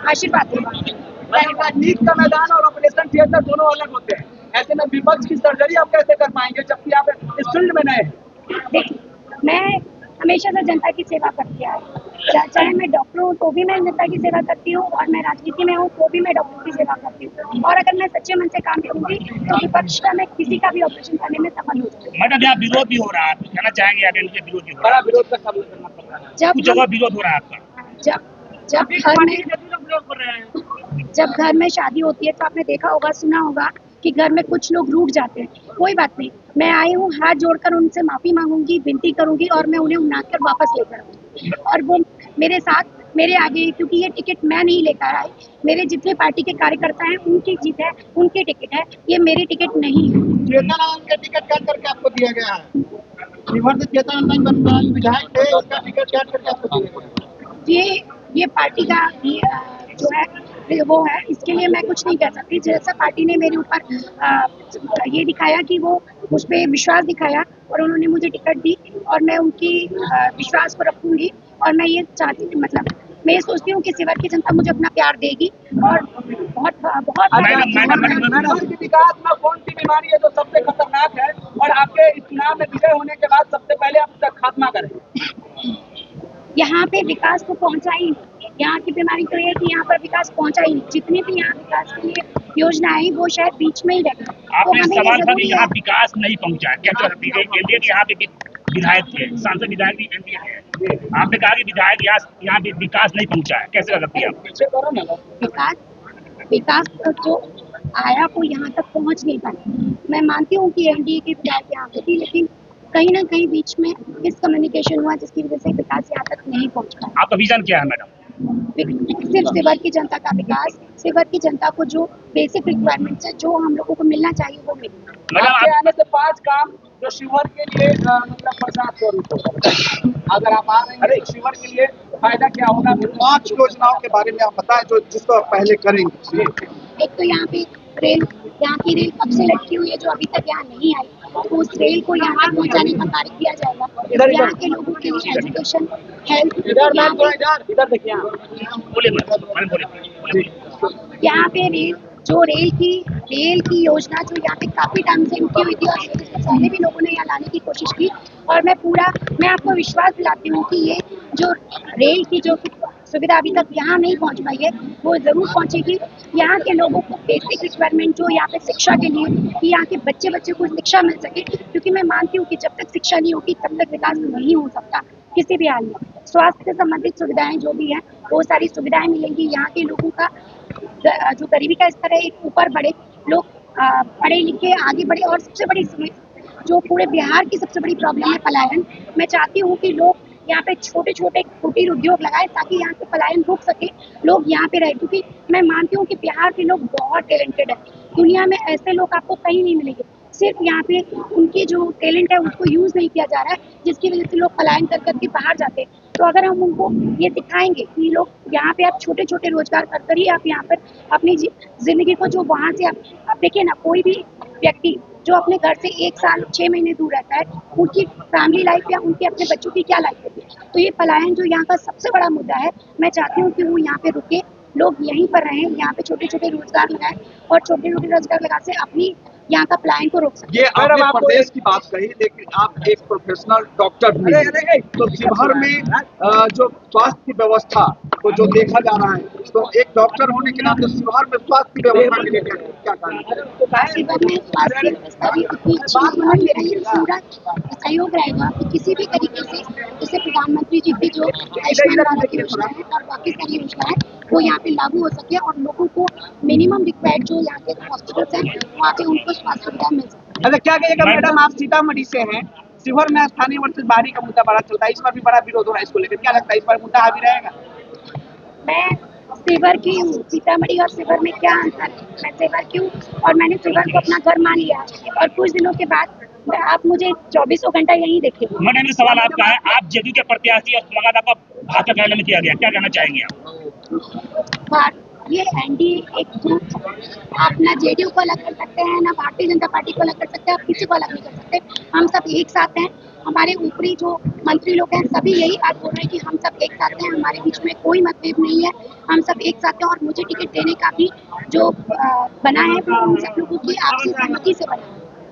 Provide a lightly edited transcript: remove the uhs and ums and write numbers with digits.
आशीर्वाद देगा। नीट का मैदान और ऑपरेशन थिएटर दोनों अलग होते हैं, ऐसे में विपक्ष की सर्जरी आप कैसे कर पाएंगे जबकि आप इस फील्ड में नए हैं? देखिए, मैं हमेशा से जनता की सेवा करती आई, चाहे मैं डॉक्टर हूँ तो भी मैं जनता की सेवा करती हूँ, और मैं राजनीति में हूँ तो भी मैं डॉक्टर की सेवा करती हूँ, और अगर मैं सच्चे मन से काम करूंगी तो विपक्ष का मैं किसी का भी ऑपरेशन करने में सफल हो जाऊंगी। मैडम यहाँ विरोध भी हो रहा है, कहना चाहेंगे आप इनके विरोध भी हो रहा बड़ा है, विरोध का सामना करना पड़ रहा है, कुछ जगह विरोध हो रहा है आपका? जब घर में शादी होती है तो आपने देखा होगा, सुना होगा कि घर में कुछ लोग रूठ जाते हैं। कोई बात नहीं, मैं आई हूँ हाथ जोड़कर उनसे माफी मांगूंगी, विनती करूंगी, और मैं उन्हें उन्नाकर वापस लेकर आऊंगी, और वो मेरे साथ मेरे आगे, क्योंकि ये टिकट मैं नहीं लेकर आई, मेरे जितने पार्टी के कार्यकर्ता हैं उनकी जीत है, उनकी टिकट है, ये मेरी टिकट नहीं है। चेतनानंद का टिकट काट करके आपको दिया गया है, शिवर से चेतनानंद विधायक थे, उसका टिकट काट करके आपको दिया गया। ये पार्टी का जो है वो है, इसके लिए मैं कुछ नहीं कह सकती। जैसा पार्टी ने मेरे ऊपर ये दिखाया कि वो मुझ पर विश्वास दिखाया और उन्होंने मुझे टिकट दी, और मैं उनकी विश्वास को रखूंगी, और मैं ये चाहती हूँ, मतलब मैं ये सोचती हूँ कि शिवर की जनता मुझे अपना प्यार देगी, और बहुत बहुत विकास में कौन सी बीमारी है जो सबसे खतरनाक है और आपके इस चुनाव में विजय होने के बाद सबसे पहले आप उसका खात्मा करें? यहाँ पे विकास तो पहुँचा ही नहीं। यहाँ की बीमारी तो ये कि यहाँ पर विकास पहुँचा ही नहीं। जितनी भी यहाँ विकास के लिए योजना आई वो शायद बीच में ही रह गई। आपने सवाल था कि यहाँ विकास नहीं पहुँचा, क्या चाहती है एनडीए के यहाँ पे विधायक थे, सांसद विधायक भी एनडीए के, आपने कहा कि विधायक यहाँ पे विकास नहीं पहुँचा है, कैसे कर सकती है आप? विकास जो आया वो यहाँ तक पहुँच नहीं पाया। मैं मानती हूँ कि एनडीए के विधायक यहाँ पे थी, लेकिन कहीं ना कहीं बीच में मिसकम्युनिकेशन हुआ जिसकी वजह से विकास यहाँ तक नहीं पहुँच पाया। आपका विजन क्या है मैडम? सिर्फ शिवर की जनता का विकास, शिवर की जनता को जो बेसिक रिक्वायरमेंट्स है, जो हम लोगों को मिलना चाहिए वो मिले। आपके आने से 5 काम जो शिवर के लिए मतलब प्रसाद स्वरूप होगा, अगर आप आ रहे हैं तो शिवर के लिए फायदा क्या होगा? 5 योजनाओं के बारे में आप बताएं जो जिसको आप पहले करेंगे। एक तो यहाँ पे रेल, यहाँ की रेल कब से लटकी हुई है जो अभी तक यहाँ नहीं आई, तो उस रेल को यहाँ तक पहुँचाने का कार्य किया जाएगा। यहाँ के लोगों के लिए एजुकेशन, हेल्थ, यहाँ पे रेल की योजना जो यहाँ पे काफी टाइम से रुकी हुई थी, और पहले भी लोगों ने यहाँ लाने की कोशिश की, और मैं आपको विश्वास दिलाती हूँ कि ये जो रेल की जो सुविधा अभी तक यहाँ नहीं पहुँच पाई है वो जरूर पहुँचेगी। यहाँ के लोगों को बेसिक रिक्वायरमेंट जो यहाँ पे शिक्षा के लिए, कि यहाँ के बच्चे को शिक्षा मिल सके, क्योंकि मैं मानती हूँ कि जब तक शिक्षा नहीं होगी तब तक विकास नहीं हो सकता किसी भी हाल में। स्वास्थ्य से संबंधित सुविधाएं जो भी हैं वो सारी सुविधाएं मिलेंगी। यहाँ के लोगों का जो गरीबी का स्तर है एक ऊपर बढ़े, लोग पढ़े लिखे आगे बढ़े, और सबसे बड़ी जो पूरे बिहार की सबसे बड़ी प्रॉब्लम है पलायन। मैं चाहती हूँ कि लोग यहाँ पे छोटे छोटे कुटीर उद्योग लगाए ताकि यहाँ पे पलायन रुक सके, लोग यहाँ पे रहे, क्योंकि मैं मानती हूँ कि बिहार के लोग बहुत टैलेंटेड है। दुनिया में ऐसे लोग आपको कहीं नहीं मिलेंगे, सिर्फ यहाँ पे उनकी जो टैलेंट है उसको यूज नहीं किया जा रहा है, जिसकी वजह से लोग पलायन कर करके बाहर जाते हैं। तो अगर हम उनको ये दिखाएंगे कि लोग यहाँ पे आप छोटे छोटे रोजगार कर ही आप यहाँ पर अपनी जिंदगी को, जो वहाँ से आप देखिए ना, कोई भी व्यक्ति जो अपने घर से 1 साल 6 महीने दूर रहता है, उनकी फैमिली लाइफ या उनके अपने बच्चों की क्या लाइफ होती है। तो ये पलायन जो यहाँ का सबसे बड़ा मुद्दा है, मैं चाहती हूँ कि वो यहाँ पे रुके, लोग यहीं पर रहें, यहाँ पे छोटे छोटे रोजगार लगाएं, और छोटे छोटे रोजगार लगा से अपनी यहाँ का पलायन को रोक सकते। ये आपने प्रदेश की बात कही, लेकिन आप एक प्रोफेशनल डॉक्टर भी हैं, तो शिवहर में जो स्वास्थ्य की व्यवस्था को जो देखा जा रहा है, तो एक डॉक्टर होने के नाते शिवहर में स्वास्थ्य की व्यवस्था के लिए क्या कहना? शिवहर में स्वास्थ्य की व्यवस्था भी उतनी अच्छी नहीं है। मेरा ये पूरा सहयोग रहेगा कि किसी भी तरीके से, जैसे प्रधानमंत्री जी की जो आयुष्मान भारत योजना है और बाकी सारी योजना है वो यहाँ पे लागू हो सके, और लोगों को मिनिमम रिक्वायर्ड जो यहाँ के हॉस्पिटल्स हैं वहाँ पे उनको स्वास्थ्य सुविधा मिल सके। अच्छा, क्या कहिएगा मैडम, आप सीतामढ़ी से हैं, शिवहर में स्थानीय वर्सेस बाहरी का मुद्दा बड़ा चलता है, इस पर भी बड़ा विरोध हो रहा है, इसको लेकर क्या लगता है, इस पर मुद्दा हावी रहेगा? मैं शिवहर की हूँ, सीतामढ़ी और शिवहर में क्या अंतर है? मैं शिवहर की हूँ और मैंने शिवहर को अपना घर मान लिया, और कुछ दिनों के बाद आप मुझे 24 घंटा यहीं देखेंगे। मैडम, ये सवाल आपका है, आप जदयू के प्रत्याशी और लगातार आपका भाजपा में किया गया, क्या कहना चाहेंगे आप? ये एनडीए एक ग्रुप है। आप ना जेडीयू को अलग कर सकते हैं, ना भारतीय जनता पार्टी को अलग कर सकते हैं, आप किसी को अलग नहीं कर सकते। हम सब एक साथ हैं। हमारे ऊपरी जो मंत्री लोग हैं सभी यही बात बोल रहे हैं कि हम सब एक साथ हैं, हमारे बीच में कोई मतभेद नहीं है, हम सब एक साथ हैं। और मुझे टिकट देने का भी जो बना है वो हम सब लोगों की आपसी सहमति से बना है।